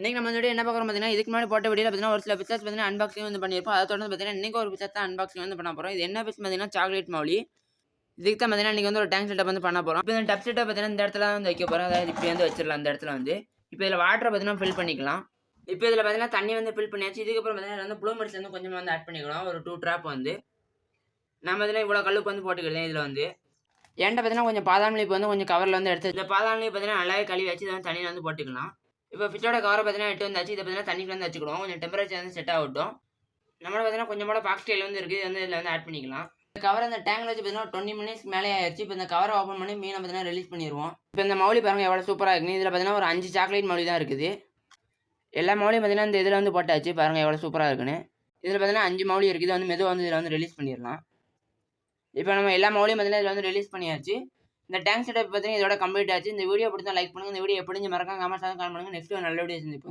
இன்னைக்கு நம்ம வந்து என்ன பார்க்குறோம் பார்த்தீங்கன்னா, இதுக்கு முன்னாடி போட்ட வீடியோல பார்த்தீங்கன்னா, ஒரு சில பிஸ்கட்ஸ் பார்த்தீங்கன்னா அன்பாக்சிங் வந்து பண்ணியிருப்போம். அத தொடர்ந்து பார்த்தீங்கன்னா, இன்னைக்கு ஒரு பிஸ்கட் தான் அன்பாக்சிங் வந்து பண்ண போறோம். இது என்ன பிஸ்கட் பார்த்தீங்கன்னா, சாக்லேட் மௌலி. இதுக்கு தான் பார்த்தீங்கன்னா, இன்னைக்கு வந்து ஒரு டேங்க் செட்டப் வந்து பண்ண போறோம். இப்போ இந்த டப் செட்டப் பார்த்தீங்கன்னா, இந்த இடத்துல வந்து வைக்க போறோம். அதாவது இப்படி வந்து வச்சிடலாம் இந்த இடத்துல வந்து. இப்போ இதில வாட்டர பார்த்தீங்கன்னா ஃபில் பண்ணிக்கலாம். இப்போ இதில பார்த்தீங்கன்னா, தண்ணி வந்து ஃபில் பண்ணியாச்சு. இதுக்கப்புறம் பார்த்தீங்கன்னா, வந்து ப்ளூ மெர்ஸ் வந்து கொஞ்சமா வந்து ஆட் பண்ணிக்கலாம். ஒரு 2 டிராப் வந்து. நான் பார்த்தீங்கன்னா, இவ்வளோ கல்லுப்பு வந்து போட்டுக்கிட்டேன் இதில வந்து. என்ட்ட பார்த்தீங்கன்னா, கொஞ்சம் பாதாம் லீப் வந்து கொஞ்சம் கவர்ல வந்து எடுத்து இந்த பாதாம் லீப் பார்த்தீங்கன்னா, நல்லாவே கழுவி வச்சு இத வந்து தண்ணியில வந்து போட்டுக்கலாம். இப்போ ஃபிஷ்ஷோட கவர பார்த்தீங்கன்னா, எடுத்து வந்தாச்சு. இத பார்த்தீங்கன்னா, தண்ணிக்குள்ள வந்து வச்சுக்கிடுவோம். கொஞ்சம் டெம்பரேச்சர் வந்து செட் ஆகட்டும். நம்மளோட பார்த்தீங்கன்னா, கொஞ்சம் போல பாக்ஸ்டைல் வந்து இருக்கு. இது வந்து இதில வந்து ஆட் பண்ணிக்கலாம். இந்த கவர் அந்த டேங்க்ல வச்சு பார்த்தீங்கன்னா, 20 மினிட்ஸ் மேலே ஆயிருச்சு. இப்போ இந்த கவர ஓப்பன் பண்ணி மீன பார்த்தீங்கன்னா, ரிலீஸ் பண்ணிருவோம். இப்போ இந்த மௌலி பாருங்க எவ்வளோ சூப்பரா இருக்குன்னு. இதில பார்த்தீங்கன்னா, ஒரு 5 சாக்லேட் மௌலி தான் இருக்குது. எல்லா மௌலியும் பார்த்தீங்கன்னா, இந்த இதில வந்து போட்டாச்சு. பாருங்க எவ்வளோ சூப்பரா இருக்குன்னு. இதில பார்த்தீங்கன்னா, 5 மௌலி இருக்கு. இத வந்து மெதுவா வந்து இதில வந்து ரிலீஸ் பண்ணிரலாம். இப்போ நம்ம எல்லா மௌலியும் பார்த்தீங்கன்னா, இதில வந்து ரிலீஸ் பண்ணியாச்சு. இந்த டேங்க் செட்டப் பார்த்தீங்கன்னா, இதோட கம்ப்ளீட் ஆச்சு. இந்த வீடியோ பிடிச்சா லைக் பண்ணுங்க. இந்த வீடியோ எப்படி இருந்துச்சு மறக்காம கமெண்ட்ஸ்ல கமெண்ட் பண்ணுங்க. நெக்ஸ்ட் ஒரு நல்ல வீடியோ சந்திப்போம்.